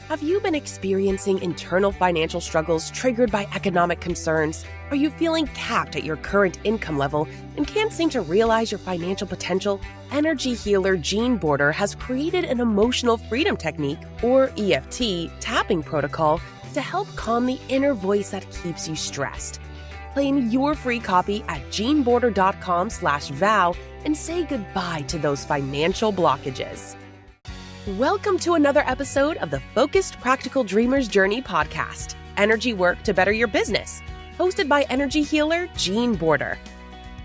Have you been experiencing internal financial struggles triggered by economic concerns? Are you feeling capped at your current income level and can't seem to realize your financial potential? Energy healer Gene Border has created an emotional freedom technique, or EFT, tapping protocol to help calm the inner voice that keeps you stressed. Claim your free copy at geneborder.com/vow and say goodbye to those financial blockages. Welcome to another episode of the Focused Practical Dreamer's Journey podcast, Energy Work to Better Your Business, hosted by energy healer Gene Border.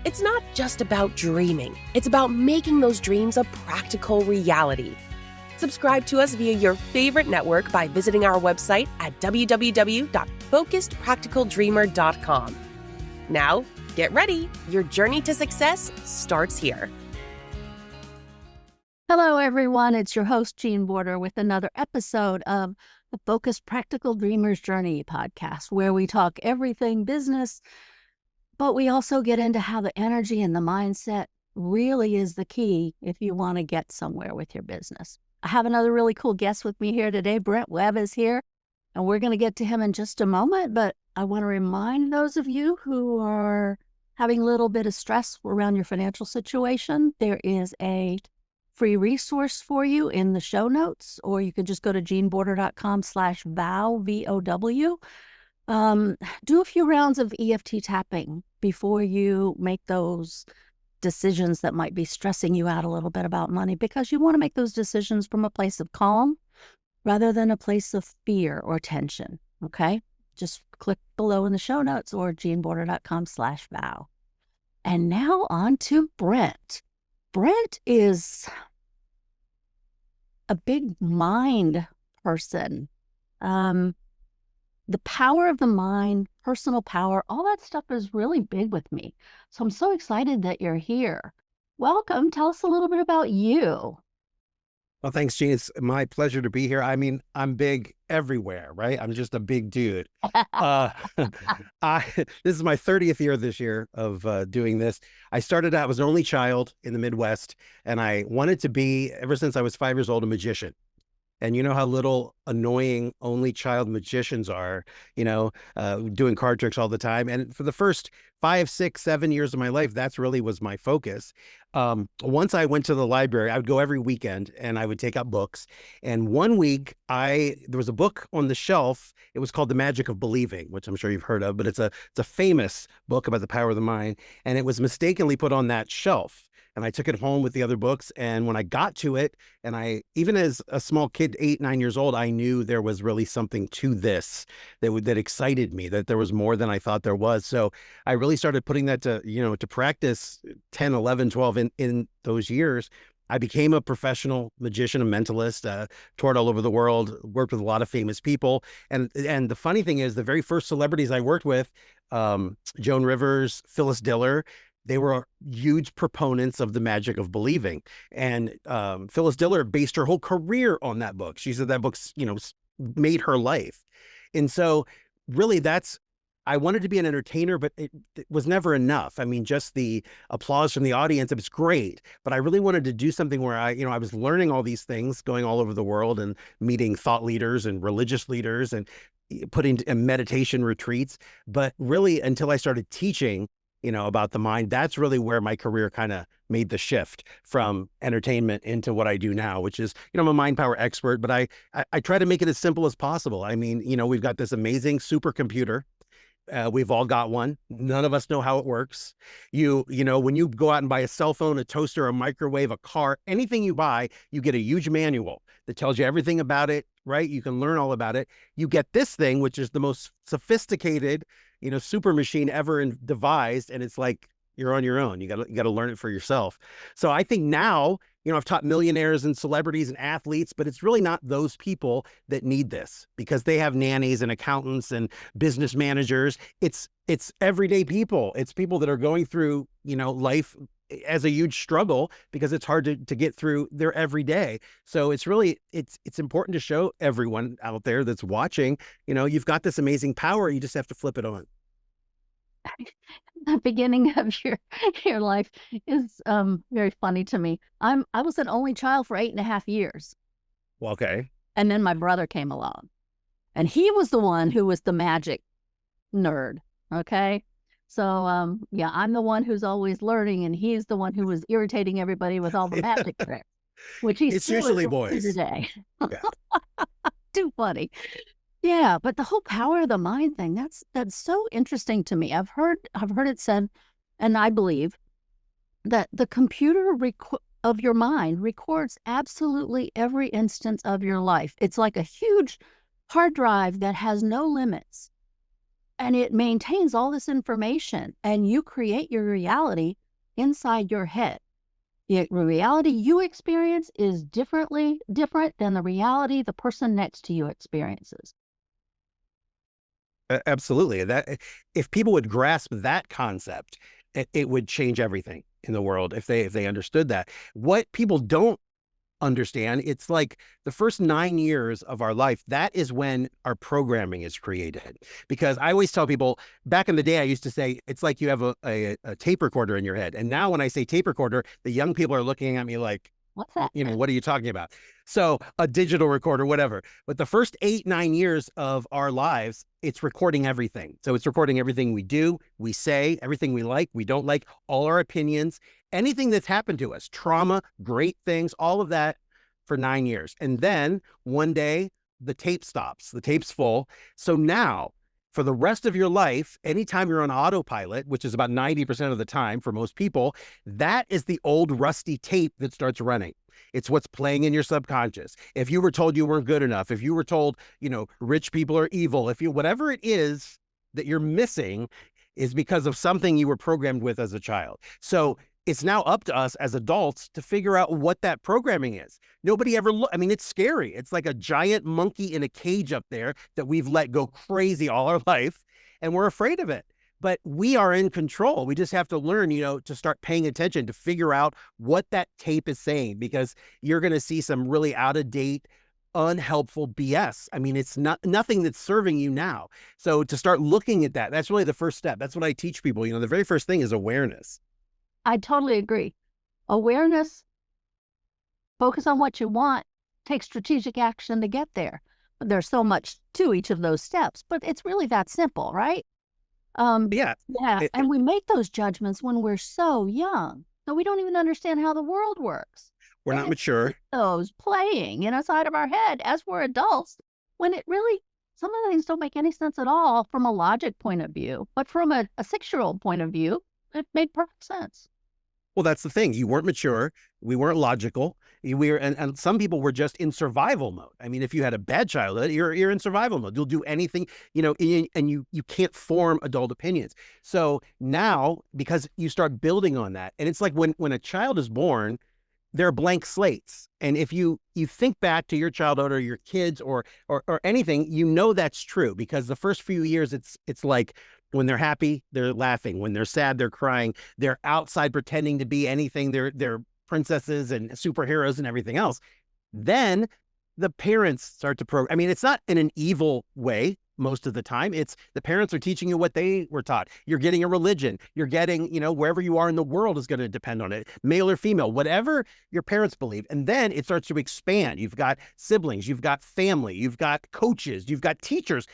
It's not just about dreaming, it's about making those dreams a practical reality. Subscribe to us via your favorite network by visiting our website at www.focusedpracticaldreamer.com. Now, get ready. Your journey to success starts here. Hello, everyone. It's your host, Gene Border, with another episode of the Focused Practical Dreamer's Journey podcast, where we talk everything business, but we also get into how the energy and the mindset really is the key if you want to get somewhere with your business. I have another really cool guest with me here today. Brent Webb is here, and we're going to get to him in just a moment, but I want to remind those of you who are having a little bit of stress around your financial situation, there is a free resource for you in the show notes, or you can just go to geneborder.com/vow, V-O-W. Do a few rounds of EFT tapping before you make those decisions that might be stressing you out a little bit about money, because you want to make those decisions from a place of calm rather than a place of fear or tension, okay? Just click below in the show notes or geneborder.com/vow. And now on to Brent. Brent is a big mind person. The power of the mind, personal power, all that stuff is really big with me. So I'm so excited that you're here. Welcome. Tell us a little bit about you. Well, thanks, Gene. It's my pleasure to be here. I mean, I'm big everywhere, right? I'm just a big dude. This is my 30th year this year of doing this. I started out, I was an only child in the Midwest, and I wanted to be, ever since I was 5 years old, a magician. And you know how little annoying only child magicians are, doing card tricks all the time. And for the first 5, 6, 7 years of my life, that's really was my focus. Once I went to the library, I would go every weekend and I would take up books. And one week there was a book on the shelf. It was called The Magic of Believing, which I'm sure you've heard of, but it's a famous book about the power of the mind. And it was mistakenly put on that shelf. And I took it home with the other books. And when I got to it, and even as a small kid, 8, 9 years old, I knew there was really something to this that excited me, that there was more than I thought there was. So I really started putting that to practice 10, 11, 12 in those years. I became a professional magician, a mentalist, toured all over the world, worked with a lot of famous people. And the funny thing is, the very first celebrities I worked with, Joan Rivers, Phyllis Diller, they were huge proponents of the magic of believing. And Phyllis Diller based her whole career on that book. She said that book's, made her life. And so really I wanted to be an entertainer, but it was never enough. I mean, just the applause from the audience, it was great. But I really wanted to do something where I was learning all these things, going all over the world and meeting thought leaders and religious leaders and putting meditation retreats. But really, until I started teaching, about the mind, that's really where my career kind of made the shift from entertainment into what I do now, which is, I'm a mind power expert, but I try to make it as simple as possible. I mean, we've got this amazing supercomputer. We've all got one. None of us know how it works. When you go out and buy a cell phone, a toaster, a microwave, a car, anything you buy, you get a huge manual that tells you everything about it, right? You can learn all about it. You get this thing, which is the most sophisticated, super machine ever devised. And it's like, you're on your own. You got to learn it for yourself. So I think now, I've taught millionaires and celebrities and athletes, but it's really not those people that need this, because they have nannies and accountants and business managers. It's everyday people. It's people that are going through, life as a huge struggle because it's hard to get through their everyday. So it's really, it's important to show everyone out there that's watching, you've got this amazing power. You just have to flip it on. The beginning of your life is very funny to me. I was an only child for 8.5 years. Well, okay. And then my brother came along, and he was the one who was the magic nerd. Okay. So, yeah, I'm the one who's always learning, and he's the one who was irritating everybody with all the magic tricks, which he It's still is usually to boys. today. Yeah. Too funny. Yeah, but the whole power of the mind thing, that's so interesting to me. I've heard it said, and I believe that the computer of your mind records absolutely every instance of your life. It's like a huge hard drive that has no limits, and it maintains all this information, and you create your reality inside your head. The reality you experience is different than the reality the person next to you experiences. Absolutely. That if people would grasp that concept, it would change everything in the world if they understood that. What people don't understand, it's like the first 9 years of our life, that is when our programming is created. Because I always tell people, back in the day, I used to say, it's like you have a tape recorder in your head. And now when I say tape recorder, the young people are looking at me like, What's that? what are you talking about? So a digital recorder, whatever. But the first 8, 9 years of our lives, it's recording everything. So it's recording everything we do, we say, everything we like, we don't like, all our opinions, anything that's happened to us, trauma, great things, all of that for 9 years. And then one day the tape stops, the tape's full. So now for the rest of your life, anytime you're on autopilot, which is about 90% of the time for most people, that is the old rusty tape that starts running. It's what's playing in your subconscious. If you were told you weren't good enough, if you were told, rich people are evil, whatever it is that you're missing is because of something you were programmed with as a child. So it's now up to us as adults to figure out what that programming is. Nobody ever it's scary. It's like a giant monkey in a cage up there that we've let go crazy all our life, and we're afraid of it. But we are in control. We just have to learn, to start paying attention, to figure out what that tape is saying, because you're going to see some really out of date, unhelpful BS. It's nothing that's serving you now. So to start looking at that, that's really the first step. That's what I teach people. The very first thing is awareness. I totally agree. Awareness, focus on what you want, take strategic action to get there. There's so much to each of those steps, but it's really that simple, right? Yeah. Yeah, and we make those judgments when we're so young, so we don't even understand how the world works. We're not mature. Those playing inside of our head as we're adults, when it really, some of the things don't make any sense at all from a logic point of view, but from a 6-year-old point of view, it made perfect sense. Well, that's the thing. You weren't mature. We weren't logical. And some people were just in survival mode. If you had a bad childhood, you're in survival mode. You'll do anything, and you can't form adult opinions. So now, because you start building on that, and it's like when a child is born, they're blank slates. And if you think back to your childhood or your kids or anything, that's true, because the first few years, it's like, when they're happy, they're laughing. When they're sad, they're crying. They're outside pretending to be anything. They're princesses and superheroes and everything else. Then the parents start to program. It's not in an evil way most of the time. It's the parents are teaching you what they were taught. You're getting a religion. You're getting, wherever you are in the world is going to depend on it, male or female, whatever your parents believe. And then it starts to expand. You've got siblings, you've got family, you've got coaches, you've got teachers,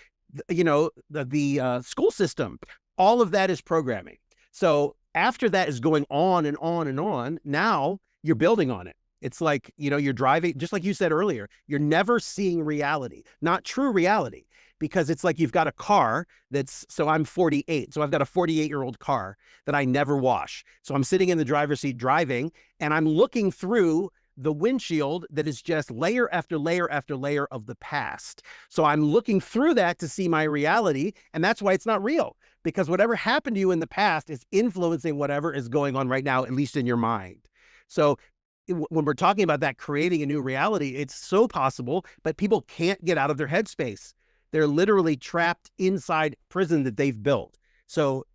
the school system. All of that is programming. So after that is going on and on and on, now you're building on it. It's like, you're driving, just like you said earlier, you're never seeing reality, not true reality, because it's like you've got a car so I'm 48. So I've got a 48-year-old car that I never wash. So I'm sitting in the driver's seat driving, and I'm looking through the windshield that is just layer after layer after layer of the past. So I'm looking through that to see my reality, and that's why it's not real, because whatever happened to you in the past is influencing whatever is going on right now, at least in your mind. So when we're talking about that, creating a new reality, it's so possible, but people can't get out of their headspace. They're literally trapped inside prison that they've built. So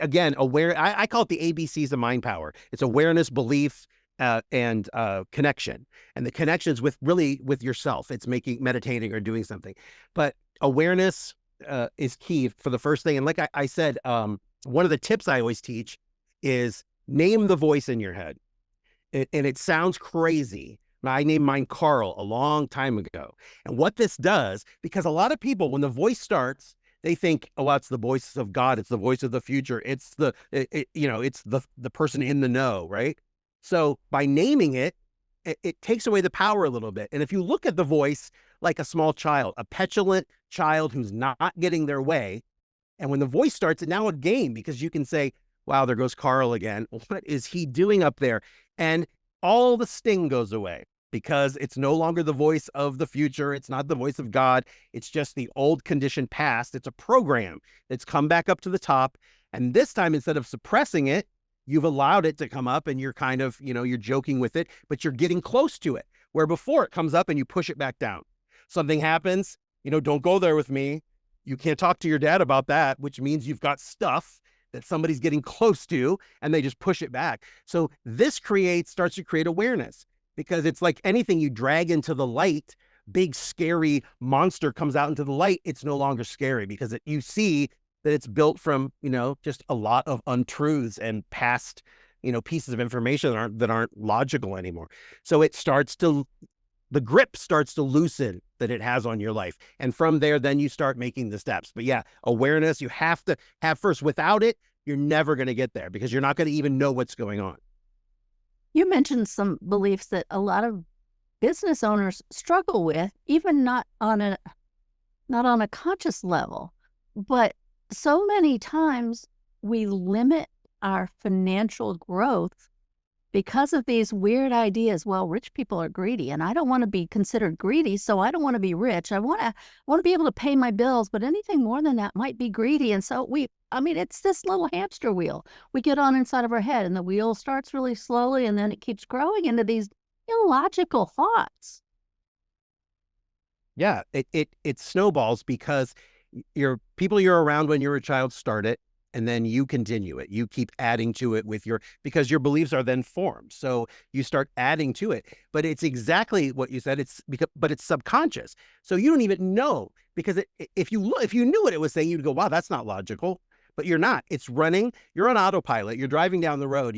again, I call it the ABCs of mind power. It's awareness, belief, and connection. And the connections with yourself. It's meditating or doing something. But awareness is key for the first thing. And like I said, one of the tips I always teach is name the voice in your head. And it sounds crazy, I named mine Carl a long time ago. And what this does, because a lot of people, when the voice starts, they think, oh, well, it's the voice of God. It's the voice of the future. It's it's the person in the know, right? So by naming it, it takes away the power a little bit. And if you look at the voice like a small child, a petulant child who's not getting their way, and when the voice starts, it's now a game because you can say, wow, there goes Carl again. What is he doing up there? And all the sting goes away because it's no longer the voice of the future. It's not the voice of God. It's just the old conditioned past. It's a program that's come back up to the top. And this time, instead of suppressing it, you've allowed it to come up and you're kind of, you're joking with it, but you're getting close to it. Where before it comes up and you push it back down. Something happens, don't go there with me. You can't talk to your dad about that, which means you've got stuff that somebody's getting close to and they just push it back. So this starts to create awareness because it's like anything you drag into the light, big scary monster comes out into the light. It's no longer scary because you see that it's built from, just a lot of untruths and past, pieces of information that aren't logical anymore. So the grip starts to loosen that it has on your life. And from there, then you start making the steps. But yeah, awareness, you have to have first. Without it, you're never going to get there because you're not going to even know what's going on. You mentioned some beliefs that a lot of business owners struggle with, even not on a conscious level. But so many times we limit our financial growth because of these weird ideas. Well, rich people are greedy and I don't want to be considered greedy, so I don't want to be rich. I want to be able to pay my bills, but anything more than that might be greedy. And so it's this little hamster wheel we get on inside of our head, and the wheel starts really slowly and then it keeps growing into these illogical thoughts. Yeah, it snowballs because people you're around when you're a child start it, and then you continue it. You keep adding to it because your beliefs are then formed. So you start adding to it. But it's exactly what you said. But it's subconscious. So you don't even know because if you knew what it was saying, you'd go, wow, that's not logical. But you're not. It's running. You're on autopilot. You're driving down the road.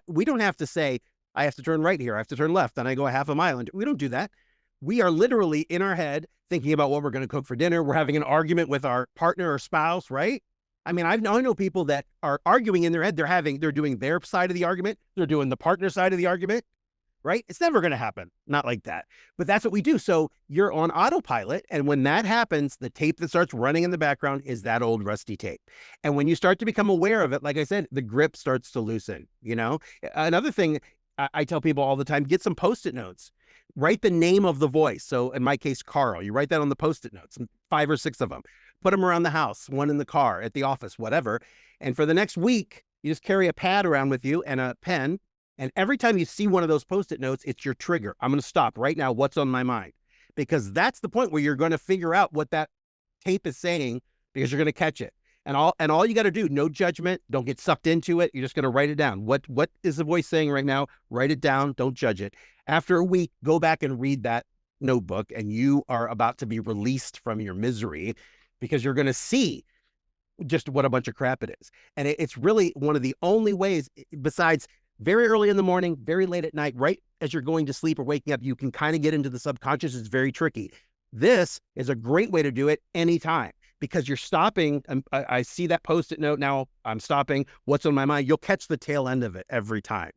We don't have to say, I have to turn right here. I have to turn left. Then I go a half a mile. And we don't do that. We are literally in our head thinking about what we're going to cook for dinner. We're having an argument with our partner or spouse, right? I mean, I know people that are arguing in their head. They're doing their side of the argument. They're doing the partner side of the argument, right? It's never going to happen. Not like that. But that's what we do. So you're on autopilot. And when that happens, the tape that starts running in the background is that old rusty tape. And when you start to become aware of it, like I said, the grip starts to loosen, Another thing I tell people all the time, get some Post-it notes. Write the name of the voice. So in my case, Carl, you write that on the Post-it notes, 5 or 6 of them. Put them around the house, one in the car, at the office, whatever. And for the next week, you just carry a pad around with you and a pen. And every time you see one of those Post-it notes, it's your trigger. I'm going to stop right now. What's on my mind? Because that's the point where you're going to figure out what that tape is saying because you're going to catch it. And all you got to do, no judgment. Don't get sucked into it. You're just going to write it down. What is the voice saying right now? Write it down. Don't judge it. After a week, go back and read that notebook, and you are about to be released from your misery because you're going to see just what a bunch of crap it is. And it's really one of the only ways, besides very early in the morning, very late at night, right as you're going to sleep or waking up, you can kind of get into the subconscious. It's very tricky. This is a great way to do it anytime because you're stopping. I see that Post-it note now. I'm stopping. What's on my mind? You'll catch the tail end of it every time.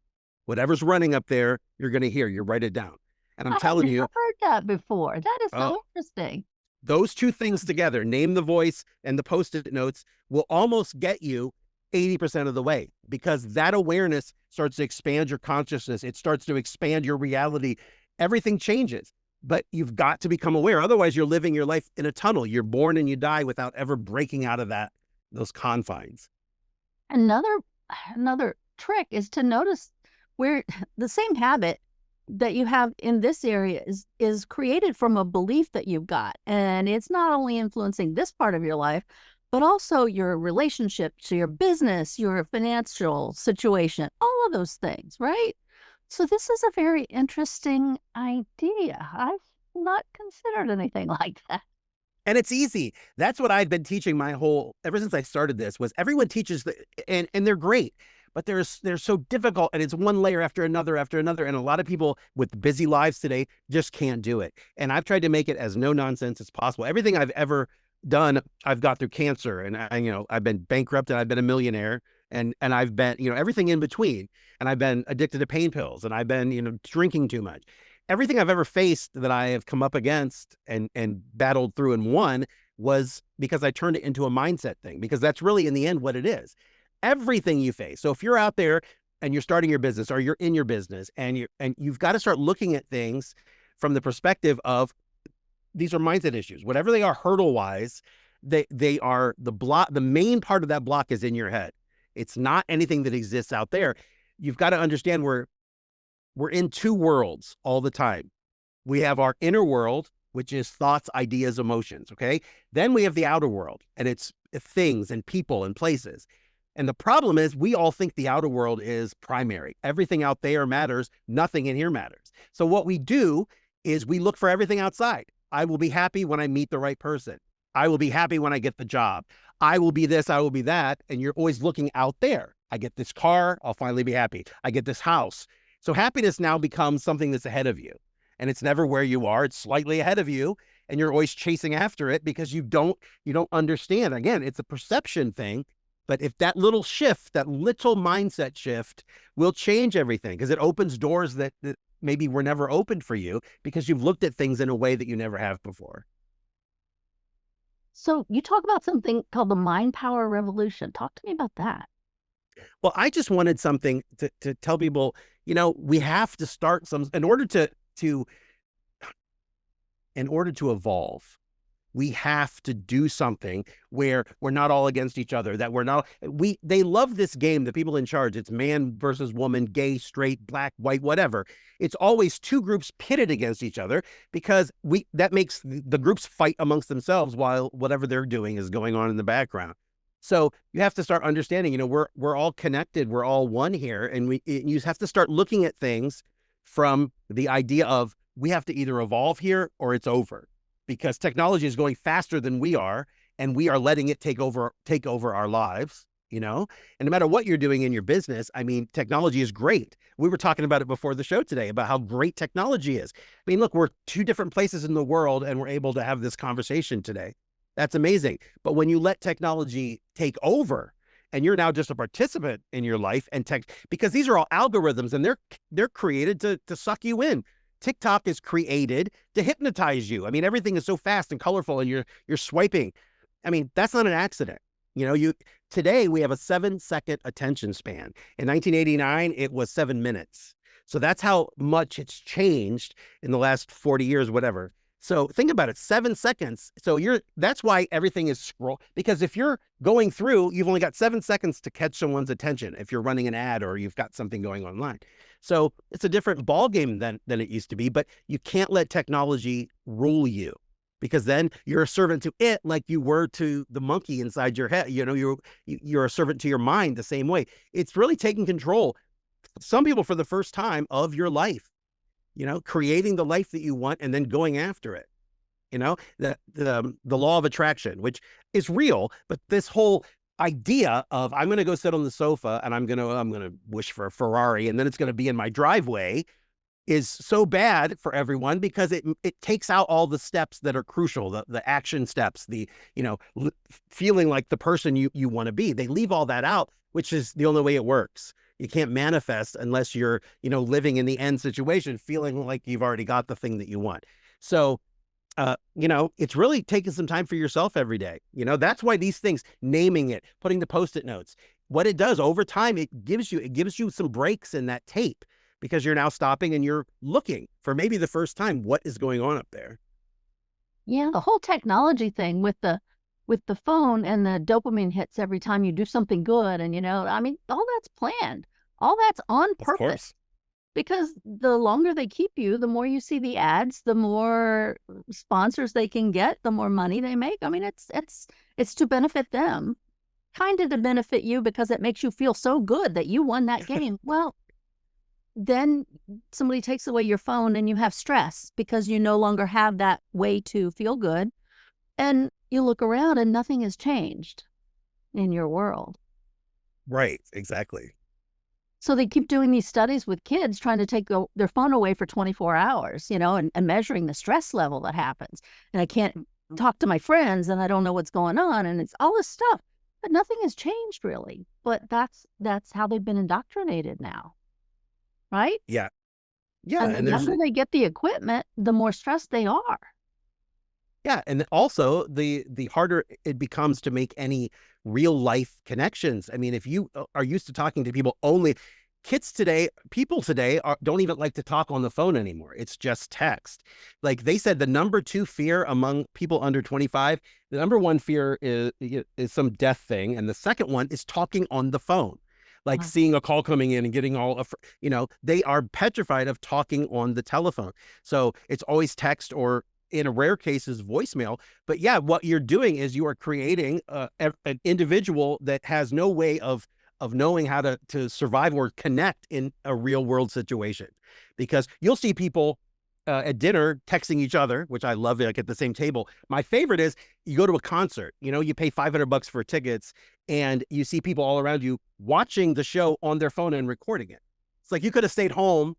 Whatever's running up there, you're going to hear. You write it down. And I'm telling you. I've heard that before. That is so interesting. Those two things together, name the voice and the Post-it notes, will almost get you 80% of the way because that awareness starts to expand your consciousness. It starts to expand your reality. Everything changes, but you've got to become aware. Otherwise, you're living your life in a tunnel. You're born and you die without ever breaking out of those confines. Another trick is to notice where the same habit that you have in this area is created from a belief that you've got. And it's not only influencing this part of your life, but also your relationship to your business, your financial situation, all of those things, right? So this is a very interesting idea. I've not considered anything like that. And it's easy. That's what I've been teaching ever since I started this, was everyone teaches and they're great. but they're so difficult, and it's one layer after another after another. And a lot of people with busy lives today just can't do it. And I've tried to make it as no nonsense as possible. Everything I've ever done, I've got through cancer, and I've been bankrupt, and I've been a millionaire, and I've been, everything in between. And I've been addicted to pain pills, and I've been, drinking too much. Everything I've ever faced that I have come up against and battled through and won was because I turned it into a mindset thing, because that's really in the end what it is. Everything you face. So if you're out there and you're starting your business, or you're in your business, and you've got to start looking at things from the perspective of, these are mindset issues. Whatever they are hurdle wise, they are the block. The main part of that block is in your head. It's not anything that exists out there. You've got to understand we're in two worlds all the time. We have our inner world, which is thoughts, ideas, emotions. Okay. Then we have the outer world, and it's things and people and places. And the problem is, we all think the outer world is primary. Everything out there matters. Nothing in here matters. So what we do is we look for everything outside. I will be happy when I meet the right person. I will be happy when I get the job. I will be this, I will be that. And you're always looking out there. I get this car, I'll finally be happy. I get this house. So happiness now becomes something that's ahead of you. And it's never where you are. It's slightly ahead of you. And you're always chasing after it because you don't understand. Again, it's a perception thing. But if that little shift, that little mindset shift, will change everything, because it opens doors that maybe were never opened for you, because you've looked at things in a way that you never have before. So you talk about something called the mind power revolution. Talk to me about that. Well, I just wanted something to tell people, we have to start in order to evolve. We have to do something where we're not all against each other, they love this game, the people in charge. It's man versus woman, gay, straight, black, white, whatever. It's always two groups pitted against each other, because that makes the groups fight amongst themselves while whatever they're doing is going on in the background. So you have to start understanding, we're all connected. We're all one here. And you have to start looking at things from the idea of, we have to either evolve here or it's over. Because technology is going faster than we are, and we are letting it take over our lives, And no matter what you're doing in your business, technology is great. We were talking about it before the show today, about how great technology is. Look, we're two different places in the world, and we're able to have this conversation today. That's amazing. But when you let technology take over, and you're now just a participant in your life, because these are all algorithms, and they're created to suck you in. TikTok is created to hypnotize you. Everything is so fast and colorful, and you're swiping. That's not an accident. Today we have a 7-second attention span. In 1989, it was 7 minutes. So that's how much it's changed in the last 40 years, whatever. So think about it, 7 seconds. So that's why everything is scroll, because if you're going through, you've only got 7 seconds to catch someone's attention if you're running an ad or you've got something going online. So it's a different ball game than it used to be, but you can't let technology rule you, because then you're a servant to it, like you were to the monkey inside your head. You're a servant to your mind the same way. It's really taking control, some people for the first time, of your life. Creating the life that you want and then going after it. The law of attraction, which is real, but this whole idea of, I'm going to go sit on the sofa and I'm going to wish for a Ferrari, and then it's going to be in my driveway, is so bad for everyone, because it takes out all the steps that are crucial, the action steps, feeling like the person you want to be. They leave all that out, which is the only way it works. You can't manifest unless you're, living in the end situation, feeling like you've already got the thing that you want. So, it's really taking some time for yourself every day. That's why these things, naming it, putting the Post-it notes, what it does over time, it gives you some breaks in that tape, because you're now stopping and you're looking for maybe the first time what is going on up there. Yeah, the whole technology thing with the phone and the dopamine hits every time you do something good. And, all that's planned. All that's on purpose. Of course. Because the longer they keep you, the more you see the ads, the more sponsors they can get, the more money they make. It's to benefit them, kind of to benefit you, because it makes you feel so good that you won that game. Well, then somebody takes away your phone and you have stress because you no longer have that way to feel good. And you look around and nothing has changed in your world. Right, exactly. So they keep doing these studies with kids trying to take their phone away for 24 hours, and measuring the stress level that happens. And I can't talk to my friends and I don't know what's going on. And it's all this stuff, but nothing has changed really. But that's how they've been indoctrinated now. Right? Yeah. Yeah. And And the there's, younger they get the equipment, the more stressed they are. yeah. And also the harder it becomes to make any real life connections. I mean, if you are used to talking to people only, people today don't even like to talk on the phone anymore. It's just text. Like they said, the number 2 fear among people under 25, the number 1 fear is some death thing. And the second one is talking on the phone, like Wow. seeing a call coming in and getting they are petrified of talking on the telephone. So it's always text or in a rare cases voicemail. But yeah, what you're doing is you are creating an individual that has no way of knowing how to survive or connect in a real world situation, because you'll see people at dinner texting each other, which I love, like at the same table. My favorite is you go to a concert, you pay $500 for tickets and you see people all around you watching the show on their phone and recording it. It's like you could have stayed home.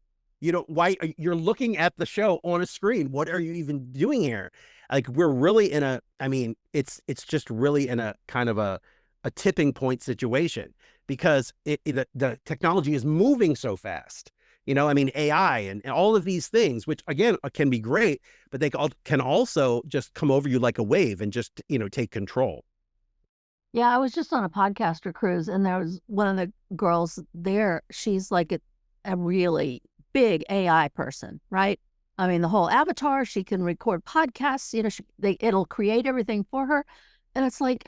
Why you're looking at the show on a screen? What are you even doing here? Like we're really it's just really in a kind of a tipping point situation, because the technology is moving so fast. AI and all of these things, which again can be great, but they can also just come over you like a wave and just, take control. Yeah, I was just on a podcaster cruise and there was one of the girls there. She's like a really big AI person, right? I mean, the whole avatar, she can record podcasts, it'll create everything for her. And it's like,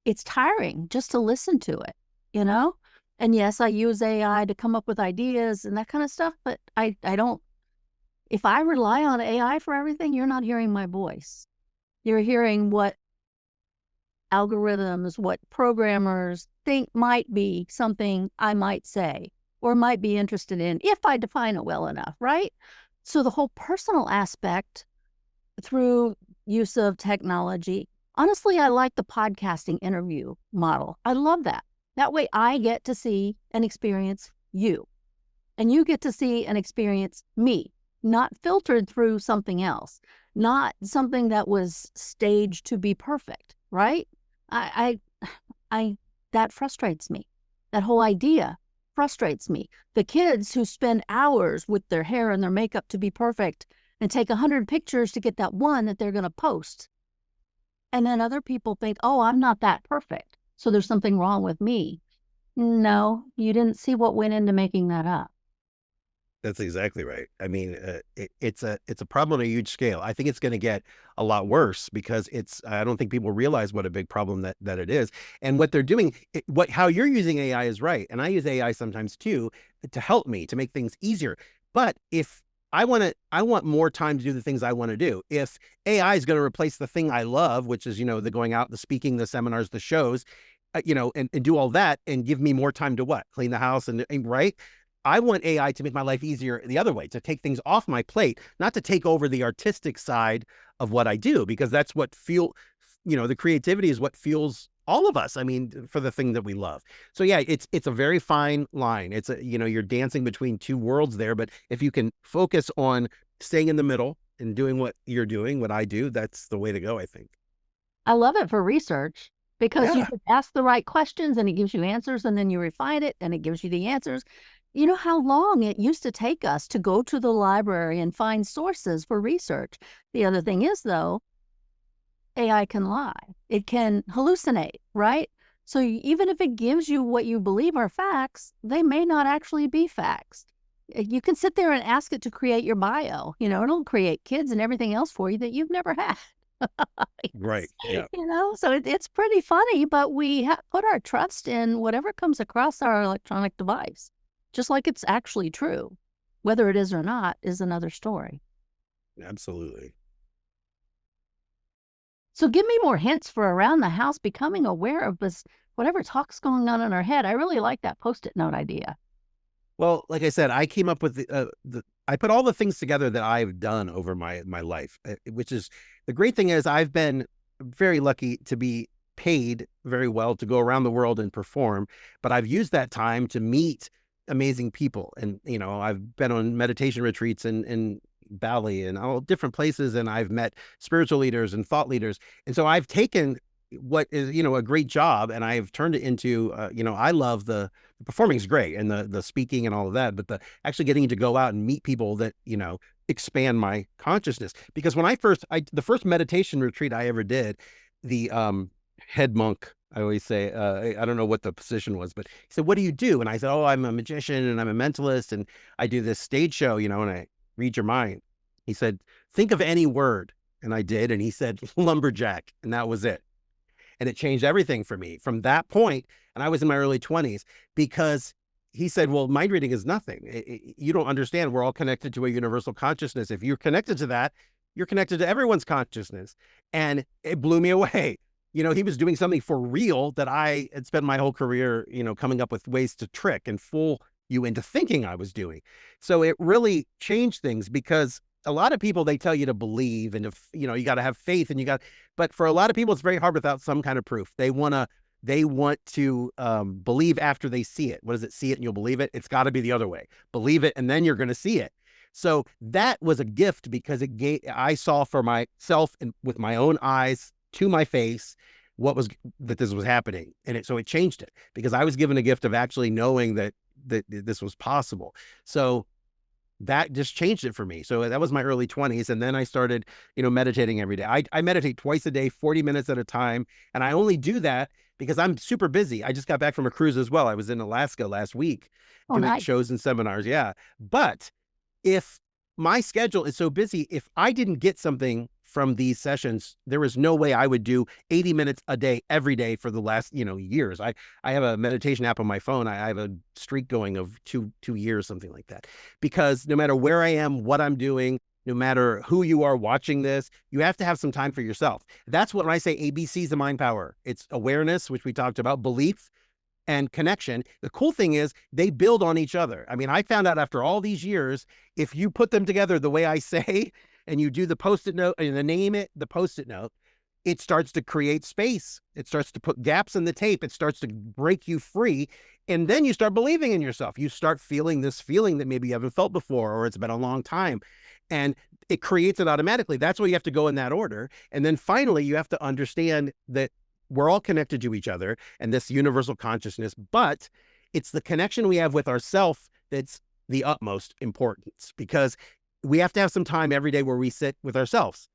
it's tiring just to listen to it, you know? And yes, I use AI to come up with ideas and that kind of stuff, but I don't, if I rely on AI for everything, you're not hearing my voice. You're hearing what algorithms, what programmers think might be something I might say or might be interested in if I define it well enough, right? So the whole personal aspect through use of technology, honestly, I like the podcasting interview model. I love that. That way I get to see and experience you, and you get to see and experience me, not filtered through something else, not something that was staged to be perfect, right? I that frustrates me. That whole idea frustrates me. The kids who spend hours with their hair and their makeup to be perfect and take 100 pictures to get that one that they're going to post. And then other people think, oh, I'm not that perfect, so there's something wrong with me. No, you didn't see what went into making that up. That's exactly right. I mean, it's a problem on a huge scale. I think it's going to get a lot worse because I don't think people realize what a big problem that it is. And what they're doing, how you're using AI is right. And I use AI sometimes too, to help me, to make things easier. But if I want more time to do the things I want to do. If AI is going to replace the thing I love, which is, the going out, the speaking, the seminars, the shows, and do all that and give me more time to what? Clean the house and right? I want AI to make my life easier the other way, to take things off my plate, not to take over the artistic side of what I do, because that's what the creativity is what fuels all of us. I mean, for the thing that we love. So yeah, it's a very fine line. It's you're dancing between two worlds there, but if you can focus on staying in the middle and doing what you're doing, what I do, that's the way to go, I think. I love it for research because you Yeah. just ask the right questions and it gives you answers, and then you refine it and it gives you the answers. You know how long it used to take us to go to the library and find sources for research. The other thing is, though, AI can lie. It can hallucinate, right? So even if it gives you what you believe are facts, they may not actually be facts. You can sit there and ask it to create your bio. It'll create kids and everything else for you that you've never had. Right. Yeah. So it's pretty funny, but we put our trust in whatever comes across our electronic device, just like it's actually true. Whether it is or not is another story. Absolutely. So give me more hints for around the house becoming aware of this, whatever talk's going on in our head. I really like that Post-it note idea. Well, like I said, I came up with I put all the things together that I've done over my life, which is the great thing is I've been very lucky to be paid very well to go around the world and perform, but I've used that time to meet amazing people. And, I've been on meditation retreats in Bali and all different places, and I've met spiritual leaders and thought leaders. And so I've taken what is, a great job, and I've turned it into, I love the performing is great, and the speaking and all of that, but the actually getting to go out and meet people that, expand my consciousness. Because when the first meditation retreat I ever did, the head monk, I always say, I don't know what the position was, but he said, "What do you do?" And I said, "Oh, I'm a magician and I'm a mentalist and I do this stage show, and I read your mind." He said, "Think of any word." And I did. And he said, "Lumberjack." And that was it. And it changed everything for me from that point. And I was in my early 20s, because he said, "Well, mind reading is nothing. You don't understand. We're all connected to a universal consciousness. If you're connected to that, you're connected to everyone's consciousness." And it blew me away. He was doing something for real that I had spent my whole career, coming up with ways to trick and fool you into thinking I was doing. So it really changed things, because a lot of people, they tell you to believe, and if, you got to have faith, and but for a lot of people, it's very hard without some kind of proof. They want to believe after they see it. What is it? See it and you'll believe it. It's got to be the other way. Believe it, and then you're going to see it. So that was a gift, because I saw for myself and with my own eyes to my face that this was happening. And so it changed it, because I was given a gift of actually knowing that this was possible. So that just changed it for me. So that was my early 20s. And then I started, meditating every day. I meditate twice a day, 40 minutes at a time. And I only do that because I'm super busy. I just got back from a cruise as well. I was in Alaska last week doing nice. shows and seminars. Yeah. But if my schedule is so busy, if I didn't get something from these sessions, there was no way I would do 80 minutes a day every day for the last, years. I have a meditation app on my phone. I have a streak going of two years, something like that, because no matter where I am, what I'm doing, no matter who you are watching this, you have to have some time for yourself. That's what, when I say ABCs of mind power, it's awareness, which we talked about, belief, and connection. The cool thing is they build on each other. I mean, I found out after all these years, if you put them together the way I say, and you do the Post-it note and the Post-it note, it starts to create space. It starts to put gaps in the tape. It starts to break you free. And then you start believing in yourself. You start feeling this feeling that maybe you haven't felt before, or it's been a long time. And it creates it automatically. That's why you have to go in that order. And then finally, you have to understand that we're all connected to each other and this universal consciousness, but it's the connection we have with ourself that's the utmost importance, because we have to have some time every day where we sit with ourselves.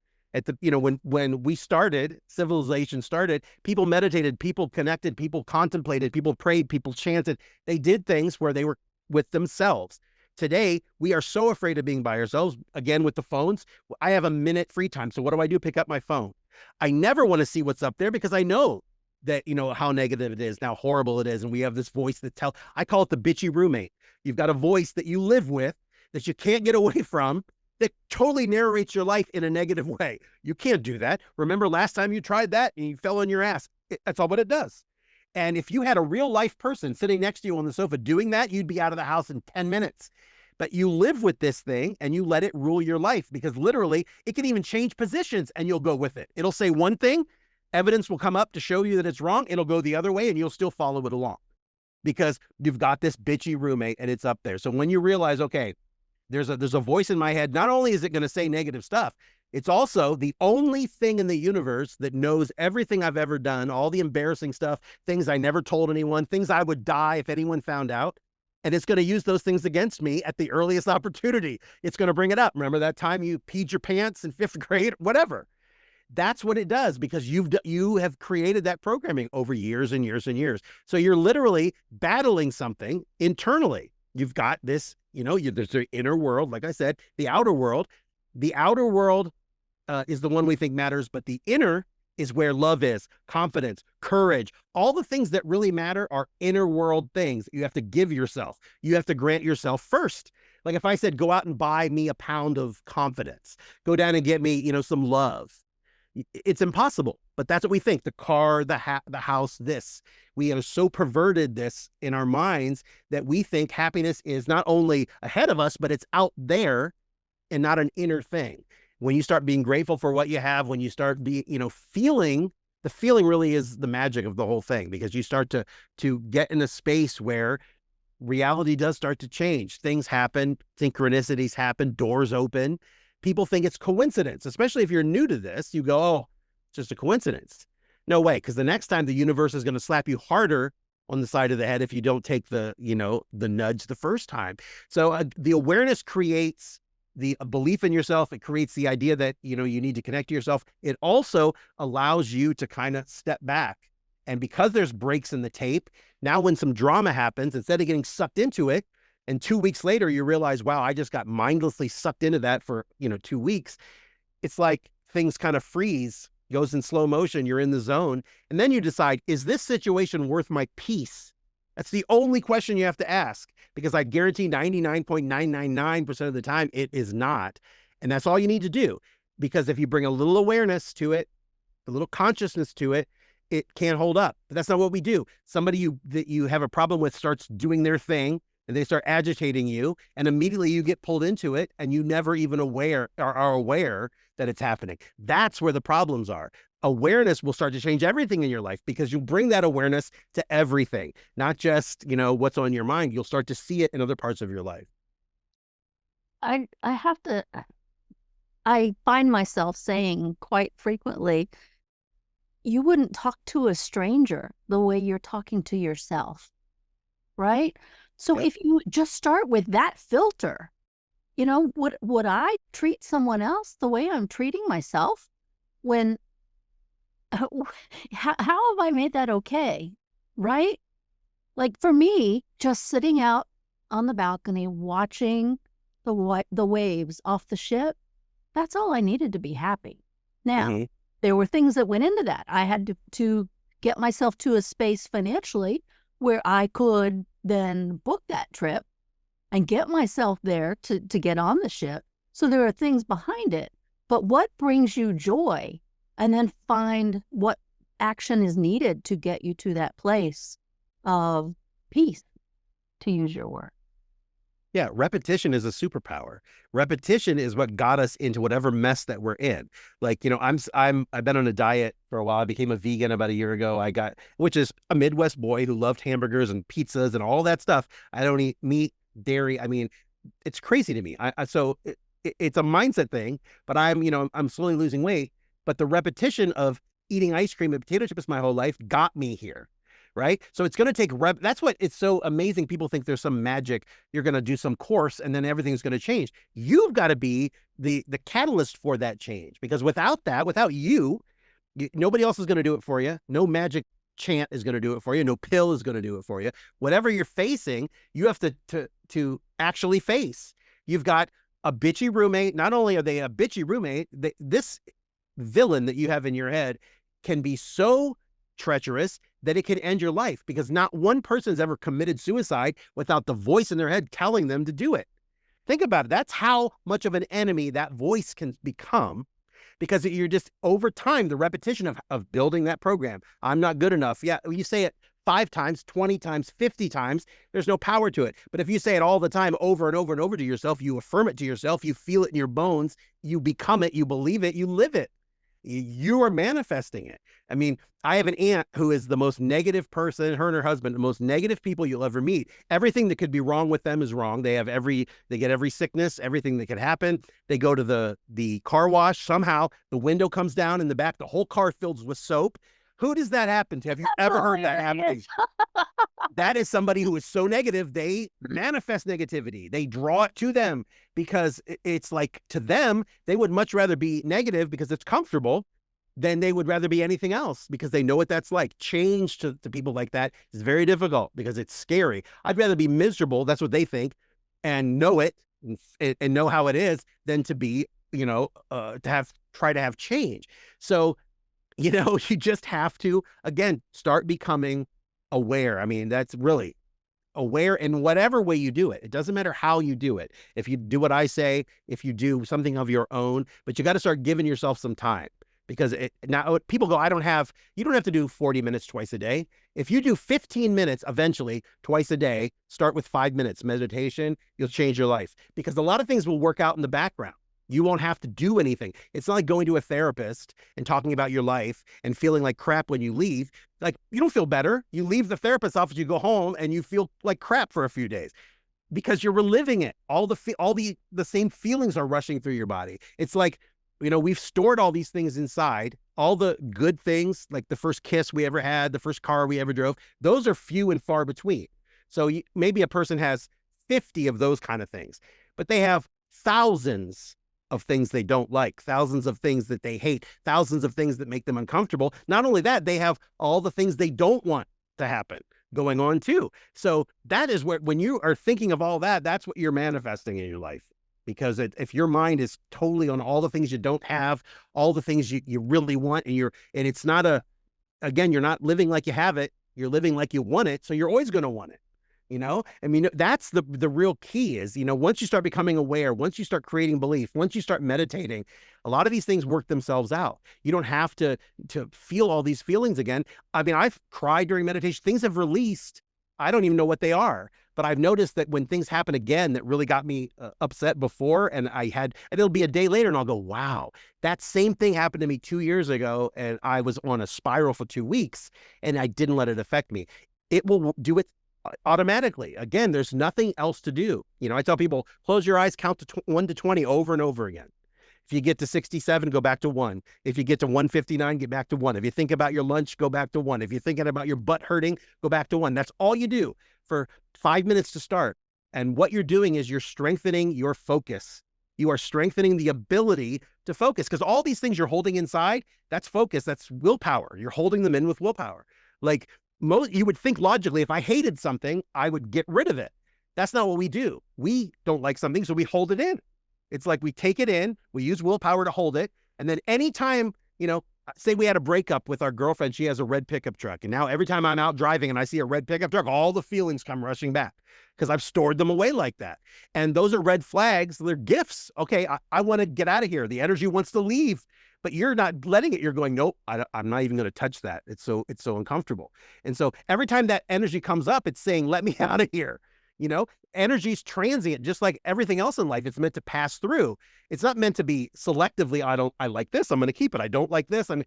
When we started, civilization started, people meditated, people connected, people contemplated, people prayed, people chanted. They did things where they were with themselves. Today, we are so afraid of being by ourselves. Again, with the phones, I have a minute free time. So what do? Pick up my phone. I never want to see what's up there, because I know that, how negative it is, how horrible it is. And we have this voice I call it the bitchy roommate. You've got a voice that you live with that you can't get away from, that totally narrates your life in a negative way. You can't do that. Remember last time you tried that and you fell on your ass? That's all what it does. And if you had a real life person sitting next to you on the sofa doing that, you'd be out of the house in 10 minutes. But you live with this thing and you let it rule your life, because literally it can even change positions and you'll go with it. It'll say one thing, evidence will come up to show you that it's wrong. It'll go the other way and you'll still follow it along, because you've got this bitchy roommate and it's up there. So when you realize, okay, there's a voice in my head, not only is it going to say negative stuff, it's also the only thing in the universe that knows everything I've ever done, all the embarrassing stuff, things I never told anyone, things I would die if anyone found out. And it's going to use those things against me at the earliest opportunity. It's going to bring it up. Remember that time you peed your pants in 5th grade, whatever. That's what it does, because you have created that programming over years and years and years. So you're literally battling something internally. You've got this, there's the inner world, like I said, the outer world. The outer world is the one we think matters, but the inner is where love is, confidence, courage. All the things that really matter are inner world things you have to give yourself. You have to grant yourself first. Like if I said, go out and buy me a pound of confidence, go down and get me, some love. It's impossible, but that's what we think. The car, the house, this. We have so perverted this in our minds that we think happiness is not only ahead of us, but it's out there and not an inner thing. When you start being grateful for what you have, when you start feeling, the feeling really is the magic of the whole thing, because you start to get in a space where reality does start to change. Things happen, synchronicities happen, doors open. People think it's coincidence, especially if you're new to this. You go, oh, it's just a coincidence. No way, because the next time the universe is going to slap you harder on the side of the head if you don't take the nudge the first time. So the awareness creates the belief in yourself. It creates the idea that, you need to connect to yourself. It also allows you to kind of step back. And because there's breaks in the tape, now when some drama happens, instead of getting sucked into it, and 2 weeks later, you realize, wow, I just got mindlessly sucked into that for, 2 weeks. It's like things kind of freeze, goes in slow motion. You're in the zone. And then you decide, is this situation worth my peace? That's the only question you have to ask, because I guarantee 99.999% of the time it is not. And that's all you need to do. Because if you bring a little awareness to it, a little consciousness to it, it can't hold up. But that's not what we do. Somebody that you have a problem with starts doing their thing, and they start agitating you, and immediately you get pulled into it, and you never even are aware that it's happening. That's where the problems are. Awareness will start to change everything in your life, because you bring that awareness to everything, not just, what's on your mind. You'll start to see it in other parts of your life. I find myself saying quite frequently, you wouldn't talk to a stranger the way you're talking to yourself, right? So Yep. if you just start with that filter, would I treat someone else the way I'm treating myself? When how have I made that okay, right? Like for me, just sitting out on the balcony watching the waves off the ship, that's all I needed to be happy. Now, Mm-hmm. there were things that went into that. I had to get myself to a space financially where I could then book that trip and get myself there to get on the ship. So there are things behind it. But what brings you joy? And then find what action is needed to get you to that place of peace, to use your word. Yeah, repetition is a superpower. Repetition is what got us into whatever mess that we're in. Like, I've been on a diet for a while. I became a vegan about a year ago. Which is a Midwest boy who loved hamburgers and pizzas and all that stuff. I don't eat meat, dairy. I mean, it's crazy to me. It's a mindset thing, but I'm slowly losing weight. But the repetition of eating ice cream and potato chips my whole life got me here. Right. So it's going to take that's what it's so amazing. People think there's some magic. You're going to do some course and then everything's going to change. You've got to be the catalyst for that change, because without you, nobody else is going to do it for you. No magic chant is going to do it for you. No pill is going to do it for you. Whatever you're facing, you have to actually face. You've got a bitchy roommate. Not only are they a bitchy roommate, this villain that you have in your head can be so treacherous that it can end your life, because not one person's ever committed suicide without the voice in their head telling them to do it. Think about it. That's how much of an enemy that voice can become, because you're just, over time, the repetition of building that program. I'm not good enough. Yeah, you say it 5 times, 20 times, 50 times, there's no power to it. But if you say it all the time, over and over and over to yourself, you affirm it to yourself, you feel it in your bones, you become it, you believe it, you live it. You are manifesting it. I mean, I have an aunt who is the most negative person, her and her husband, the most negative people you'll ever meet. Everything that could be wrong with them is wrong. They get every sickness, everything that could happen. They go to the car wash. Somehow the window comes down in the back. The whole car fills with soap. Who does that happen to? Have you ever heard that happening? That is somebody who is so negative, they manifest negativity. They draw it to them, because it's like, to them, they would much rather be negative because it's comfortable than they would rather be anything else, because they know what that's like. Change to people like that is very difficult because it's scary. I'd rather be miserable, that's what they think, and know it and know how it is, than to be, try to have change. So, you just have to, again, start becoming aware. I mean, that's really aware in whatever way you do it. It doesn't matter how you do it. If you do what I say, if you do something of your own, but you got to start giving yourself some time, because now people go, you don't have to do 40 minutes twice a day. If you do 15 minutes, eventually twice a day, start with 5 minutes meditation, you'll change your life, because a lot of things will work out in the background. You won't have to do anything. It's not like going to a therapist and talking about your life and feeling like crap when you leave. Like, you don't feel better. You leave the therapist's office, you go home, and you feel like crap for a few days because you're reliving it. All the same feelings are rushing through your body. It's like, we've stored all these things inside, all the good things, like the first kiss we ever had, the first car we ever drove. Those are few and far between. So maybe a person has 50 of those kind of things, but they have thousands of things they don't like, thousands of things that they hate, thousands of things that make them uncomfortable. Not only that, they have all the things they don't want to happen going on too. So that is when you are thinking of all that, that's what you're manifesting in your life. Because if your mind is totally on all the things you don't have, all the things you really want, and it's not again, you're not living like you have it, you're living like you want it. So you're always going to want it. I mean, that's the real key is, once you start becoming aware, once you start creating belief, once you start meditating, a lot of these things work themselves out. You don't have to feel all these feelings again. I mean, I've cried during meditation. Things have released. I don't even know what they are, but I've noticed that when things happen again that really got me upset before, and it'll be a day later and I'll go, wow, that same thing happened to me 2 years ago. And I was on a spiral for 2 weeks and I didn't let it affect me. It will do it automatically. Again, there's nothing else to do. I tell people, close your eyes, count to 1 to 20 over and over again. If you get to 67, go back to 1. If you get to 159, get back to 1. If you think about your lunch, go back to 1. If you're thinking about your butt hurting, go back to 1. That's all you do for 5 minutes to start. And what you're doing is you're strengthening your focus. You are strengthening the ability to focus, because all these things you're holding inside, that's focus, that's willpower. You're holding them in with willpower. Like, you would think logically, if I hated something, I would get rid of it. That's not what we do. We don't like something, so we hold it in. It's like we take it in, we use willpower to hold it. And then anytime, say we had a breakup with our girlfriend, she has a red pickup truck. And now every time I'm out driving and I see a red pickup truck, all the feelings come rushing back because I've stored them away like that. And those are red flags. They're gifts. Okay, I want to get out of here. The energy wants to leave. But you're not letting it. You're going, nope, I'm not even going to touch that. It's so uncomfortable. And so every time that energy comes up, it's saying, let me out of here. Energy's transient, just like everything else in life. It's meant to pass through. It's not meant to be selectively, I like this, I'm going to keep it. I don't like this. And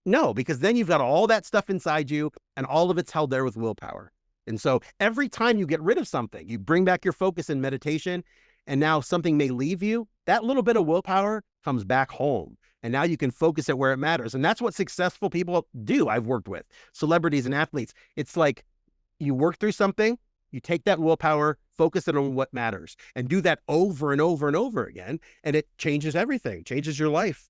no, because then you've got all that stuff inside you and all of it's held there with willpower. And so every time you get rid of something, you bring back your focus in meditation, and now something may leave you, that little bit of willpower comes back home. And now you can focus it where it matters. And that's what successful people do. I've worked with celebrities and athletes. It's like you work through something, you take that willpower, focus it on what matters, and do that over and over and over again. And it changes everything, changes your life.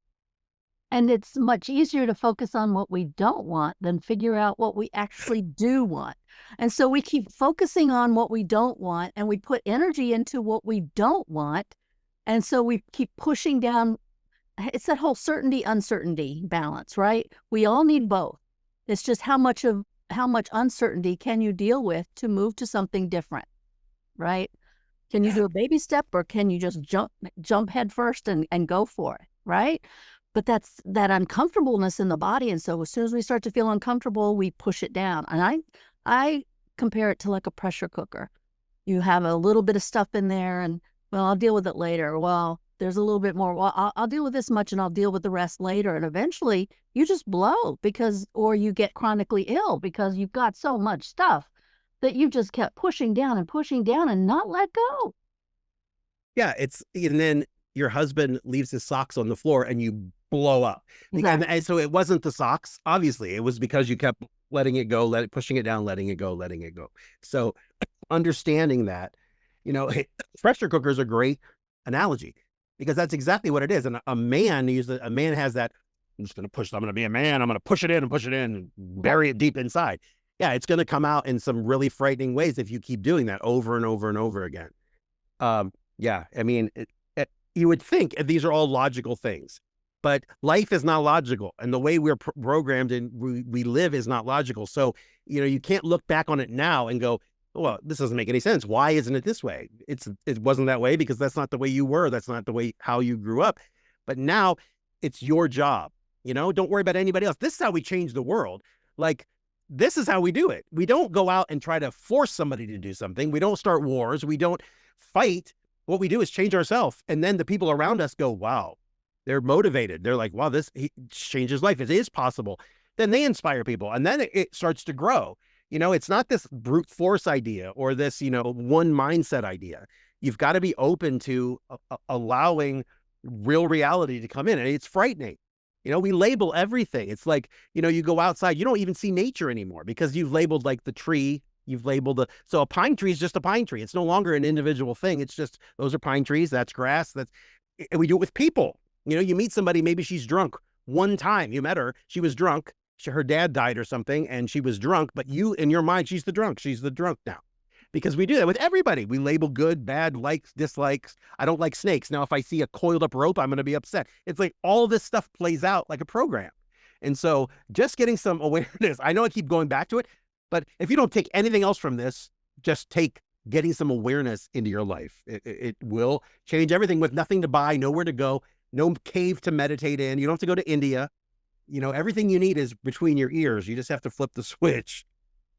And it's much easier to focus on what we don't want than figure out what we actually do want. And so we keep focusing on what we don't want, and we put energy into what we don't want. And so we keep pushing down. It's that whole certainty, uncertainty balance, right? We all need both. It's just how much uncertainty can you deal with to move to something different, right? Can you do a baby step, or can you just jump head first and go for it, right? But that's that uncomfortableness in the body. And so as soon as we start to feel uncomfortable, we push it down. And I compare it to like a pressure cooker. You have a little bit of stuff in there and, well, I'll deal with it later. Well, there's a little bit more. Well, I'll deal with this much and I'll deal with the rest later. And eventually you just blow or you get chronically ill because you've got so much stuff that you've just kept pushing down and not let go. Yeah. And then your husband leaves his socks on the floor and you blow up. Exactly. And so it wasn't the socks. Obviously it was because you kept letting it go, pushing it down, letting it go. So understanding that, pressure cooker is a great analogy, because that's exactly what it is. And a man has that, I'm going to be a man. I'm going to push it in and bury it deep inside. Yeah. It's going to come out in some really frightening ways if you keep doing that over and over and over again. Yeah. I mean, you would think these are all logical things, but life is not logical. And the way we're programmed and we live is not logical. So, you can't look back on it now and go, well, this doesn't make any sense. Why isn't it this way? It wasn't that way because that's not the way you were. That's not the way how you grew up. But now it's your job. Don't worry about anybody else. This is how we change the world. Like, this is how we do it. We don't go out and try to force somebody to do something. We don't start wars. We don't fight. what we do is change ourselves. And then the people around us go, wow, they're motivated. They're like, wow, this changes life. It is possible. Then they inspire people. And then it starts to grow. It's not this brute force idea or this, one mindset idea. You've got to be open to allowing real reality to come in. And it's frightening. We label everything. It's like, you go outside, you don't even see nature anymore because you've labeled like the tree. You've labeled so a pine tree is just a pine tree. It's no longer an individual thing. It's just, those are pine trees. That's grass. And we do it with people. You meet somebody, maybe she's drunk. One time you met her, she was drunk. Her dad died or something, and she was drunk, but you, in your mind, she's the drunk. She's the drunk now. Because we do that with everybody. We label good, bad, likes, dislikes. I don't like snakes. Now, if I see a coiled up rope, I'm going to be upset. It's like all this stuff plays out like a program. And so just getting some awareness, I know I keep going back to it, but if you don't take anything else from this, just take getting some awareness into your life. It will change everything with nothing to buy, nowhere to go, no cave to meditate in. You don't have to go to India. Everything you need is between your ears. You just have to flip the switch.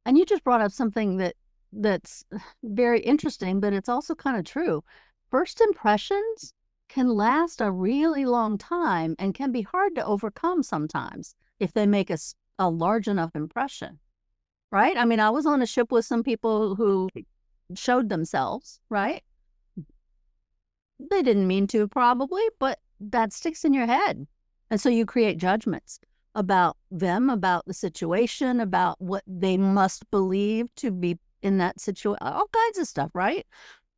And you just brought up something that's very interesting, but it's also kind of true. First impressions can last a really long time and can be hard to overcome sometimes if they make a large enough impression, right? I mean, I was on a ship with some people who showed themselves, right? They didn't mean to, probably, but that sticks in your head. And so you create judgments about them, about the situation, about what they must believe to be in that situation, all kinds of stuff, right?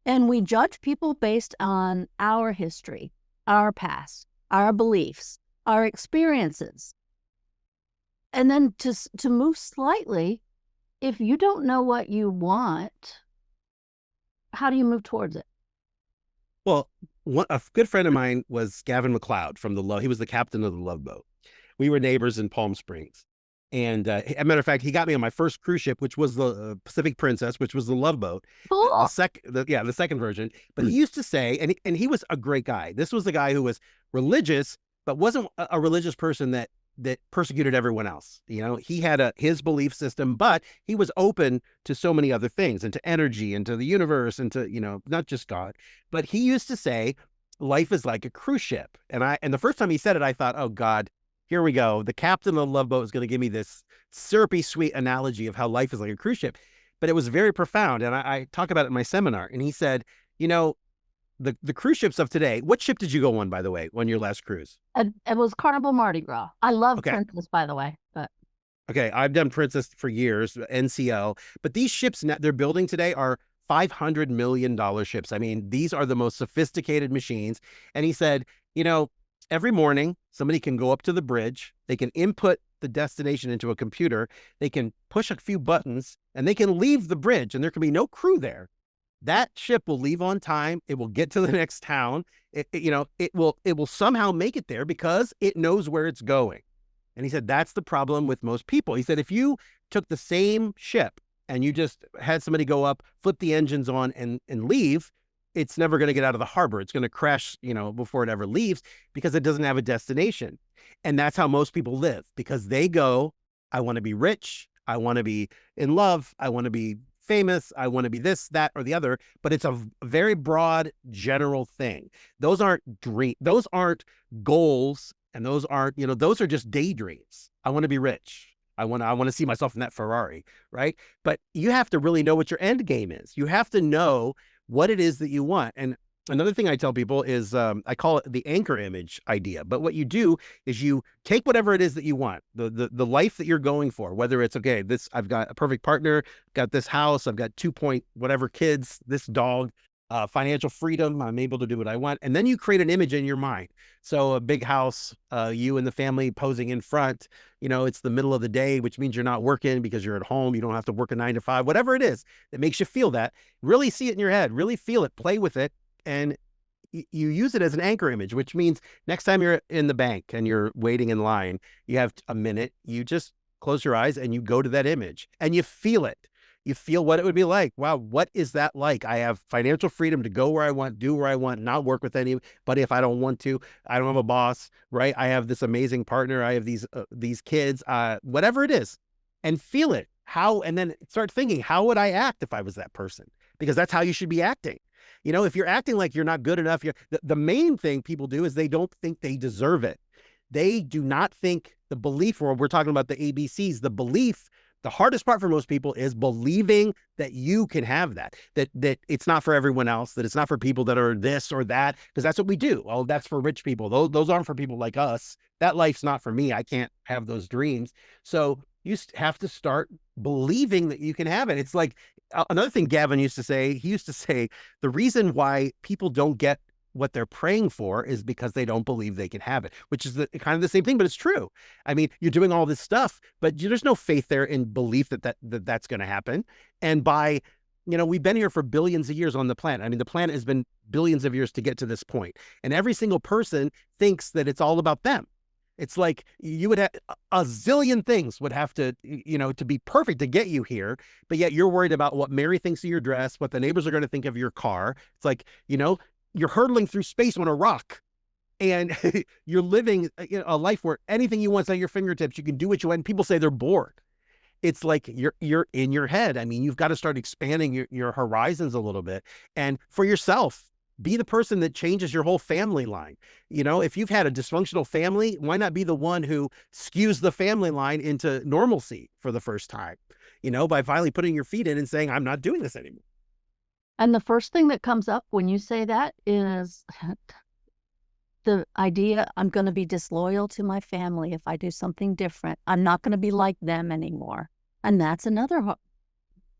And we judge people based on our history, our past, our beliefs, our experiences. And then to move slightly, if you don't know what you want, how do you move towards it? Well, a good friend of mine was Gavin McLeod from he was the captain of the Love Boat. We were neighbors in Palm Springs. And as a matter of fact, he got me on my first cruise ship, which was the Pacific Princess, which was the Love Boat. Cool. The second version. But he used to say, and he was a great guy. This was the guy who was religious, but wasn't a religious person that persecuted everyone else. He had his belief system, but he was open to so many other things, and to energy, and to the universe, and to, not just God. But he used to say, life is like a cruise ship. And the first time he said it, I thought, oh God, here we go. The captain of the Love Boat is going to give me this syrupy sweet analogy of how life is like a cruise ship. But it was very profound. And I talk about it in my seminar. And he said, the cruise ships of today, what ship did you go on, by the way, on your last cruise? It was Carnival Mardi Gras. I love Princess, by the way. But okay, I've done Princess for years, NCL. But these ships they're building today are $500 million ships. I mean, these are the most sophisticated machines. And he said, every morning, somebody can go up to the bridge. They can input the destination into a computer. They can push a few buttons, and they can leave the bridge, and there can be no crew there. That ship will leave on time. It will get to the next town. It will somehow make it there because it knows where it's going. And he said, that's the problem with most people. He said, if you took the same ship and you just had somebody go up, flip the engines on and leave, it's never going to get out of the harbor. It's going to crash, before it ever leaves because it doesn't have a destination. And that's how most people live, because they go, I want to be rich. I want to be in love. I want to be famous. I want to be this, that, or the other. But it's a very broad, general thing. Those aren't those aren't goals. And those aren't, those are just daydreams. I want to be rich. I want to see myself in that Ferrari, right? But you have to really know what your end game is. You have to know what it is that you want. And another thing I tell people is I call it the anchor image idea. But what you do is you take whatever it is that you want, the life that you're going for, whether it's, okay, I've got a perfect partner, got this house, I've got 2 kids, this dog, financial freedom, I'm able to do what I want. And then you create an image in your mind. So a big house, you and the family posing in front, it's the middle of the day, which means you're not working because you're at home. You don't have to work a 9 to 5, whatever it is that makes you feel that. Really see it in your head, really feel it, play with it. And you use it as an anchor image, which means next time you're in the bank and you're waiting in line, you have a minute, you just close your eyes and you go to that image and you feel it. You feel what it would be like. Wow, what is that like? I have financial freedom to go where I want, do where I want, not work with anybody if I don't want to. I don't have a boss, right? I have this amazing partner. I have these kids, whatever it is, and feel it. And then start thinking, how would I act if I was that person? Because that's how you should be acting. if you're acting like you're not good enough, the main thing people do is they don't think they deserve it. They do not think the belief, or we're talking about the ABCs, the belief. The hardest part for most people is believing that you can have that it's not for everyone else, that it's not for people that are this or that, because that's what we do. Well, that's for rich people. Those aren't for people like us. That life's not for me. I can't have those dreams. So you have to start believing that you can have it. It's like another thing Gavin used to say. He used to say, the reason why people don't get what they're praying for is because they don't believe they can have it, which is kind of the same thing, but it's true. I mean, you're doing all this stuff, but there's no faith there in belief that's going to happen. And we've been here for billions of years on the planet. I mean, the planet has been billions of years to get to this point. And every single person thinks that it's all about them. It's like you would have a zillion things would have to, to be perfect to get you here. But yet you're worried about what Mary thinks of your dress, what the neighbors are going to think of your car. It's like, you're hurtling through space on a rock, and you're living a life where anything you want is at your fingertips. You can do what you want. And people say they're bored. It's like you're in your head. I mean, you've got to start expanding your horizons a little bit. And for yourself, be the person that changes your whole family line. If you've had a dysfunctional family, why not be the one who skews the family line into normalcy for the first time, by finally putting your feet in and saying, I'm not doing this anymore. And the first thing that comes up when you say that is the idea, I'm going to be disloyal to my family if I do something different. I'm not going to be like them anymore. And that's another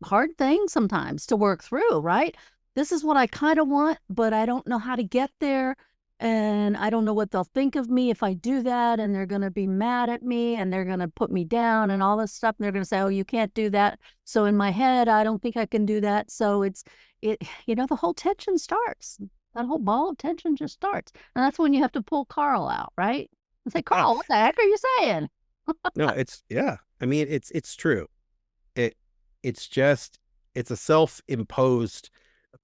hard thing sometimes to work through, right? This is what I kind of want, but I don't know how to get there. And I don't know what they'll think of me if I do that. And they're going to be mad at me, and they're going to put me down and all this stuff. And they're going to say, oh, you can't do that. So in my head, I don't think I can do that. So the whole tension starts. That whole ball of tension just starts. And that's when you have to pull Carl out, right? And say, Carl, what the heck are you saying? No, I mean, it's true. It's a self-imposed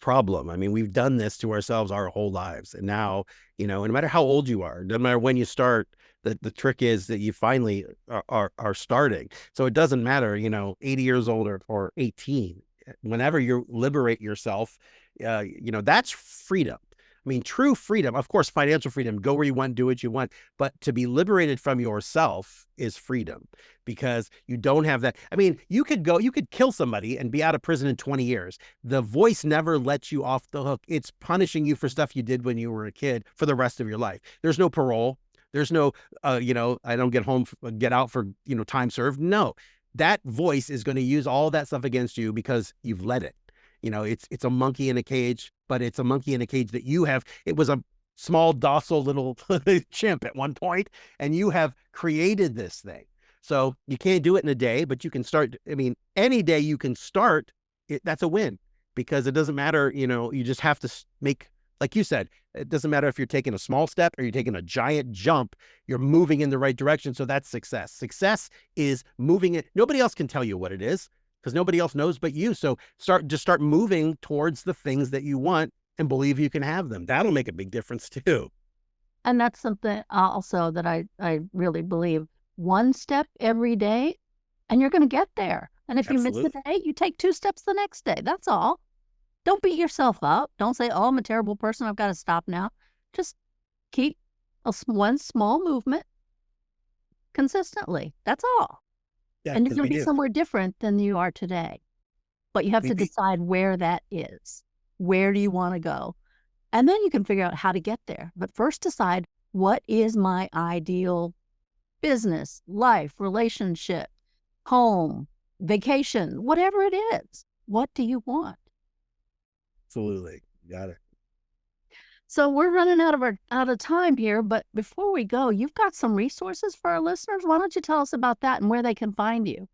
problem. I mean, we've done this to ourselves our whole lives. And now, no matter how old you are, no matter when you start, the trick is that you finally are starting. So it doesn't matter, 80 years old or 18. Whenever you liberate yourself, that's freedom. I mean, true freedom, of course, financial freedom, go where you want, do what you want. But to be liberated from yourself is freedom, because you don't have that. I mean, you could kill somebody and be out of prison in 20 years. The voice never lets you off the hook. It's punishing you for stuff you did when you were a kid for the rest of your life. There's no parole. There's no, I don't get out for, time served. No, that voice is going to use all that stuff against you because you've let it. It's a monkey in a cage, but it's a monkey in a cage that you have. It was a small, docile little chimp at one point, and you have created this thing. So you can't do it in a day, but you can start. I mean, any day you can start, that's a win, because it doesn't matter. You just have to make, like you said, it doesn't matter if you're taking a small step or you're taking a giant jump, you're moving in the right direction. So that's success. Success is moving it. Nobody else can tell you what it is, because nobody else knows but you. So start moving towards the things that you want and believe you can have them. That'll make a big difference too. And that's something also that I really believe. One step every day, and you're going to get there. And if you miss the day, you take 2 steps the next day. That's all. Don't beat yourself up. Don't say, oh, I'm a terrible person, I've got to stop now. Just keep one small movement consistently. That's all. Yeah, and you're going to be somewhere different than you are today. But you have to decide where that is. Where do you want to go? And then you can figure out how to get there. But first decide, what is my ideal business, life, relationship, home, vacation, whatever it is. What do you want? Absolutely. Got it. So we're running out of time here, but before we go, you've got some resources for our listeners. Why don't you tell us about that and where they can find you?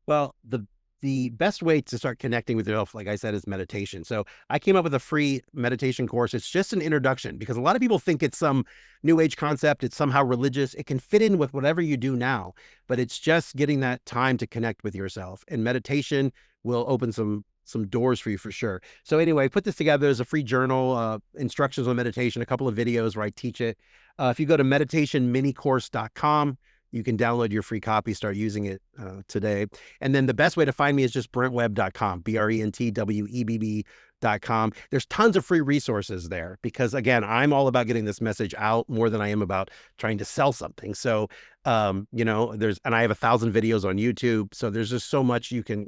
Well, the best way to start connecting with yourself, like I said, is meditation. So I came up with a free meditation course. It's just an introduction, because a lot of people think it's some new age concept. It's somehow religious. It can fit in with whatever you do now, but it's just getting that time to connect with yourself. And meditation will open some doors for you for sure. So anyway, put this together as a free journal, instructions on meditation, a couple of videos where I teach it. If you go to meditationminicourse.com, you can download your free copy, start using it today. And then the best way to find me is just brentwebb.com, BrentWebb cultivating.com. There's tons of free resources there because, again, I'm all about getting this message out more than I am about trying to sell something. So, and I have 1,000 videos on YouTube. So there's just so much you can,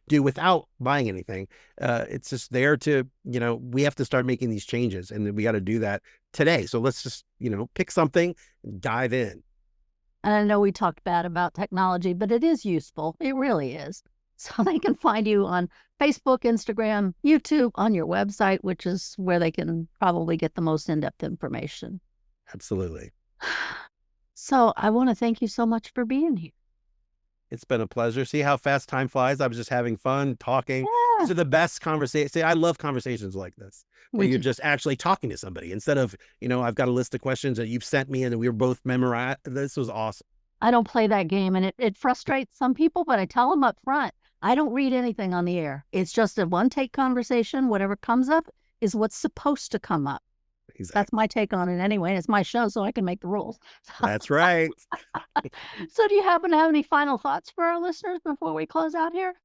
do without buying anything. It's just there to, we have to start making these changes, and we got to do that today. So let's just, pick something, dive in. And I know we talked bad about technology, but it is useful. It really is. So they can find you on Facebook, Instagram, YouTube, on your website, which is where they can probably get the most in-depth information. Absolutely. So I want to thank you so much for being here. It's been a pleasure. See how fast time flies? I was just having fun talking. Yeah. These are the best conversations. See, I love conversations like this, where you're just actually talking to somebody instead of, I've got a list of questions that you've sent me and we were both memorized. This was awesome. I don't play that game, and it frustrates some people, but I tell them up front, I don't read anything on the air. It's just a one-take conversation. Whatever comes up is what's supposed to come up. Exactly. That's my take on it anyway. And it's my show, so I can make the rules. That's right. So do you happen to have any final thoughts for our listeners before we close out here?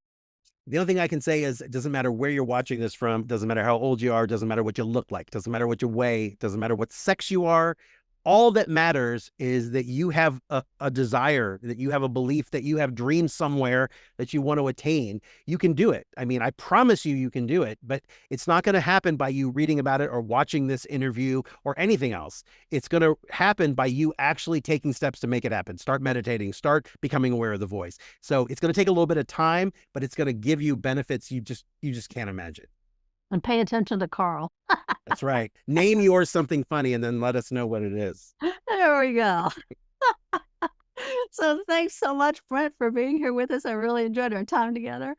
The only thing I can say is it doesn't matter where you're watching this from, doesn't matter how old you are, doesn't matter what you look like, doesn't matter what you weigh, doesn't matter what sex you are. All that matters is that you have a desire, that you have a belief, that you have dreams somewhere that you want to attain. You can do it. I mean, I promise you can do it, but it's not going to happen by you reading about it or watching this interview or anything else. It's going to happen by you actually taking steps to make it happen. Start meditating, start becoming aware of the voice. So it's going to take a little bit of time, but it's going to give you benefits you just can't imagine. And pay attention to Carl. That's right. Name yours something funny and then let us know what it is. There we go. So thanks so much, Brent, for being here with us. I really enjoyed our time together.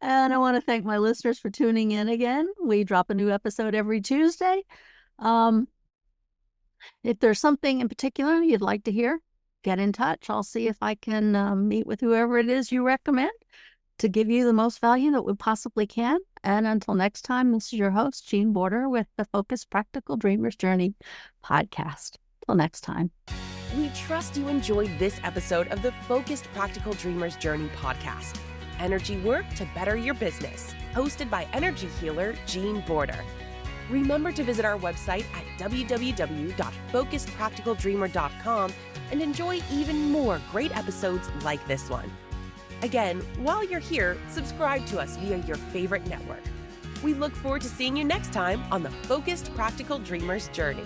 And I want to thank my listeners for tuning in again. We drop a new episode every Tuesday. If there's something in particular you'd like to hear, get in touch. I'll see if I can meet with whoever it is you recommend to give you the most value that we possibly can. And until next time, this is your host, Jean Border, with the Focused Practical Dreamer's Journey podcast. Till next time. We trust you enjoyed this episode of the Focused Practical Dreamer's Journey podcast. Energy work to better your business. Hosted by energy healer Jean Border. Remember to visit our website at www.focusedpracticaldreamer.com and enjoy even more great episodes like this one. Again, while you're here, subscribe to us via your favorite network. We look forward to seeing you next time on the Focused Practical Dreamer's Journey.